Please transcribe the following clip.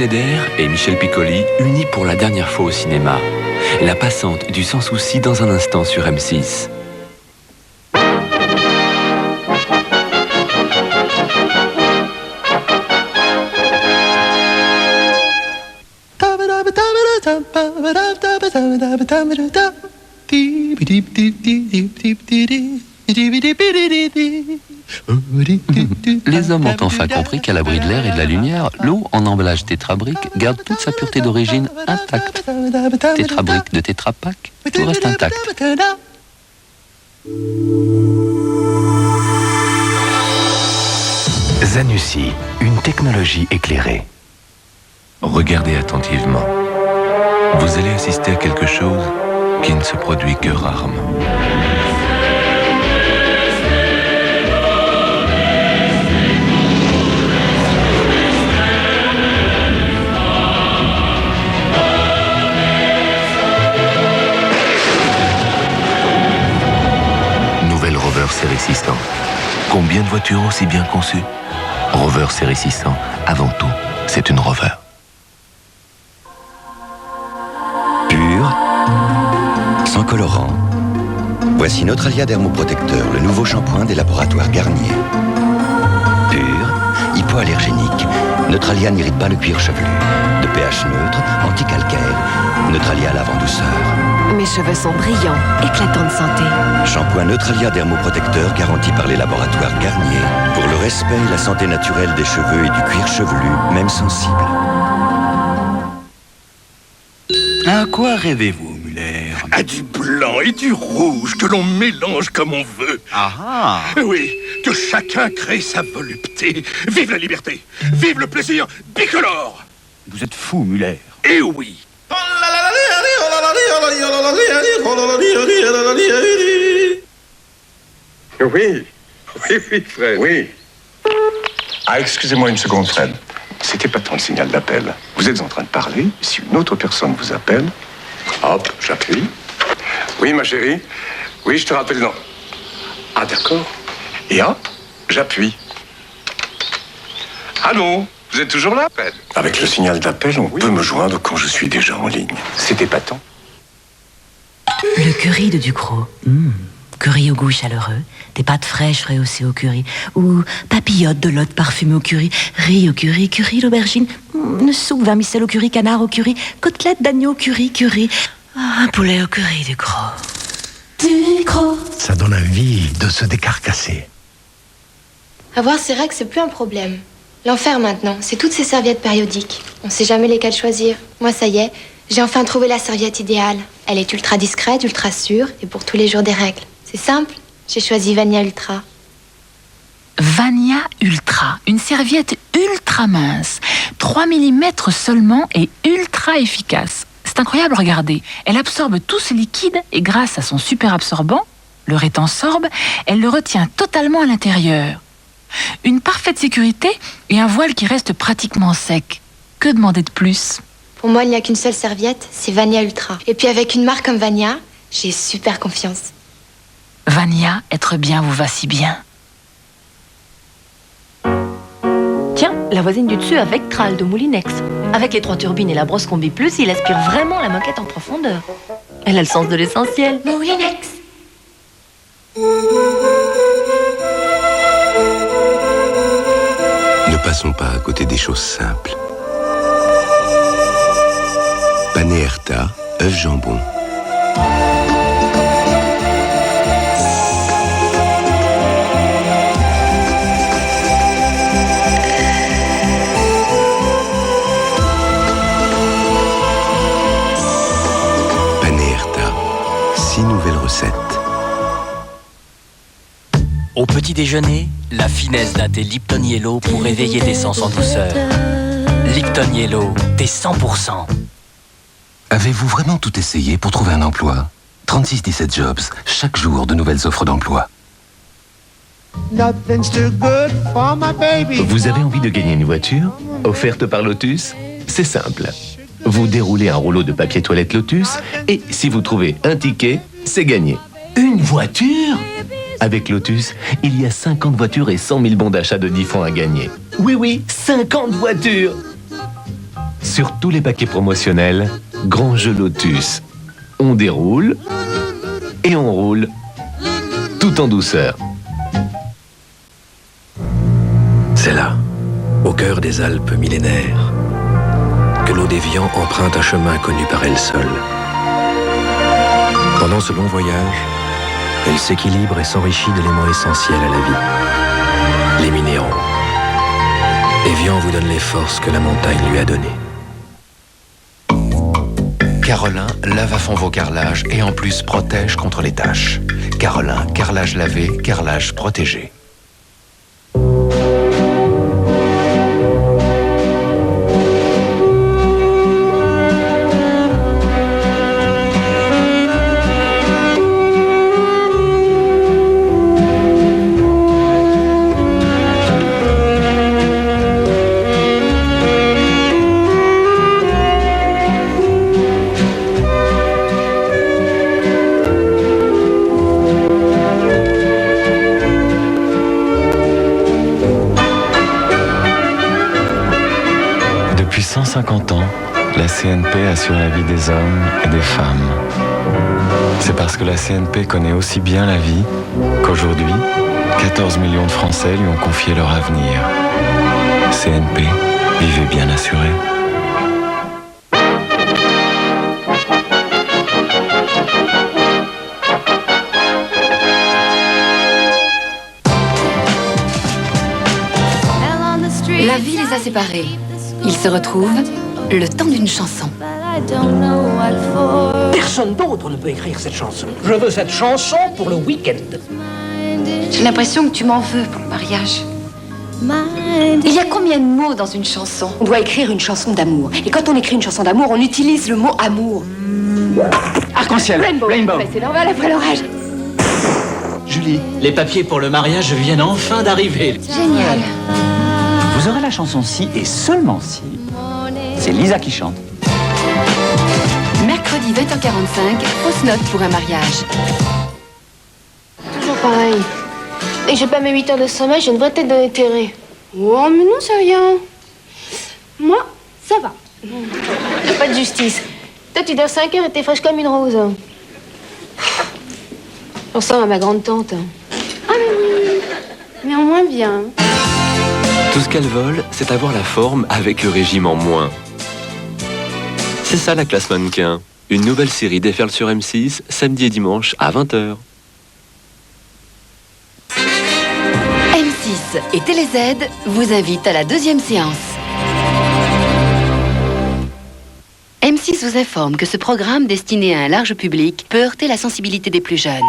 Schneider et Michel Piccoli unis pour la dernière fois au cinéma. La passante du Sans Souci dans un instant sur M6. Les hommes ont enfin compris qu'à l'abri de l'air et de la lumière, l'eau en emballage tétrabrique garde toute sa pureté d'origine intacte. Tétrabrique de Tetra Pak, tout reste intact. Zanussi, une technologie éclairée. Regardez attentivement. Vous allez assister à quelque chose qui ne se produit que rarement. Nouvelle Rover Série 600. Combien de voitures aussi bien conçues? Rover Série 600, avant tout, c'est une Rover. Pur, sans colorant. Voici Neutralia Dermoprotecteur, le nouveau shampoing des laboratoires Garnier. Pur, hypoallergénique. Neutralia n'irrite pas le cuir chevelu. De pH neutre, anticalcaire. Neutralia lave en douceur. Mes cheveux sont brillants, éclatants de santé. Shampoing Neutralia Dermoprotecteur garanti par les laboratoires Garnier. Pour le respect et la santé naturelle des cheveux et du cuir chevelu, même sensible. À quoi rêvez-vous, Muller? À du blanc et du rouge que l'on mélange comme on veut. Ah! Oui, que chacun crée sa volupté. Vive la liberté, vive le plaisir bicolore. Vous êtes fou, Muller. Et oui. Oui, Fred. Oui. Ah, excusez-moi une seconde, Fred. C'était pas tant le signal d'appel. Vous êtes en train de parler. Si une autre personne vous appelle, hop, j'appuie. Oui, ma chérie. Oui, je te rappelle, non. Ah, d'accord. Et hop, j'appuie. Allô? Vous êtes toujours là, Fred? Avec le signal d'appel, on peut me joindre quand je suis déjà en ligne. C'était pas tant. Le curry de Ducrot. Curry au goût chaleureux, des pâtes fraîches rehaussées au curry, ou papillotes de lotte parfumées au curry, riz au curry, curry d'aubergine, une soupe vermicelle au curry, canard au curry, côtelettes d'agneau au curry, un poulet au curry Ducrot. Ducrot. Ça donne envie de se décarcasser. Avoir ses règles, c'est plus un problème. L'enfer maintenant, c'est toutes ces serviettes périodiques. On sait jamais lesquelles choisir. Moi, ça y est, j'ai enfin trouvé la serviette idéale. Elle est ultra discrète, ultra sûre, et pour tous les jours des règles. C'est simple, j'ai choisi Vania Ultra. Vania Ultra, une serviette ultra mince, 3 mm seulement et ultra efficace. C'est incroyable, regardez. Elle absorbe tout ce liquide et grâce à son super absorbant, le rétensorbe, elle le retient totalement à l'intérieur. Une parfaite sécurité et un voile qui reste pratiquement sec. Que demander de plus? Pour moi, il n'y a qu'une seule serviette, c'est Vania Ultra. Et puis avec une marque comme Vania, j'ai super confiance. Vania, être bien vous va si bien. Tiens, la voisine du dessus a Vectral de Moulinex. Avec les 3 turbines et la brosse Combi Plus, il aspire vraiment la moquette en profondeur. Elle a le sens de l'essentiel. Moulinex. Ne passons pas à côté des choses simples. Paneerta, œuf jambon. Paneerta, 6 nouvelles recettes. Au petit déjeuner, la finesse d'un thé Lipton Yellow pour éveiller tes sens en douceur. Lipton Yellow, thé 100%. Avez-vous vraiment tout essayé pour trouver un emploi? 3617 Jobs, chaque jour de nouvelles offres d'emploi. Vous avez envie de gagner une voiture offerte par Lotus? C'est simple. Vous déroulez un rouleau de papier toilette Lotus et si vous trouvez un ticket, c'est gagné. Une voiture? Avec Lotus, il y a 50 voitures et 100 000 bons d'achat de 10 francs à gagner. Oui, 50 voitures! Sur tous les paquets promotionnels, grand jeu Lotus. On déroule et on roule, tout en douceur. C'est là, au cœur des Alpes millénaires, que l'eau d'Évian emprunte un chemin connu par elle seule. Pendant ce long voyage, elle s'équilibre et s'enrichit d'éléments essentiels à la vie. Les minéraux. Évian vous donne les forces que la montagne lui a données. Carolin lave à fond vos carrelages et en plus protège contre les taches. Carolin, carrelage lavé, carrelage protégé. Depuis 150 ans, la CNP assure la vie des hommes et des femmes. C'est parce que la CNP connaît aussi bien la vie qu'aujourd'hui, 14 millions de Français lui ont confié leur avenir. CNP, vivez bien assurés. La vie les a séparés. Ils se retrouvent le temps d'une chanson. Personne d'autre ne peut écrire cette chanson. Je veux cette chanson pour le week-end. J'ai l'impression que tu m'en veux pour le mariage. Il y a combien de mots dans une chanson? On doit écrire une chanson d'amour. Et quand on écrit une chanson d'amour, on utilise le mot amour. Arc-en-ciel, Rainbow. C'est normal après l'orage. Julie, les papiers pour le mariage viennent enfin d'arriver. Génial. Vous aurez la chanson si et seulement si. C'est Lisa qui chante. Mercredi 20h45, fausse note pour un mariage. Toujours pareil. Et j'ai pas mes 8 heures de sommeil, j'ai une vraie tête de déterré. Oh, mais non, c'est rien. Moi, ça va. Y'a pas de justice. Toi, tu dors 5 heures et t'es fraîche comme une rose. Je ressemble à ma grande tante. Ah, mais oui. Mais en moins bien. Tout ce qu'elles veulent, c'est avoir la forme avec le régime en moins. C'est ça la classe mannequin. Une nouvelle série déferle sur M6, samedi et dimanche à 20h. M6 et TéléZ vous invitent à la 2e séance. M6 vous informe que ce programme destiné à un large public peut heurter la sensibilité des plus jeunes.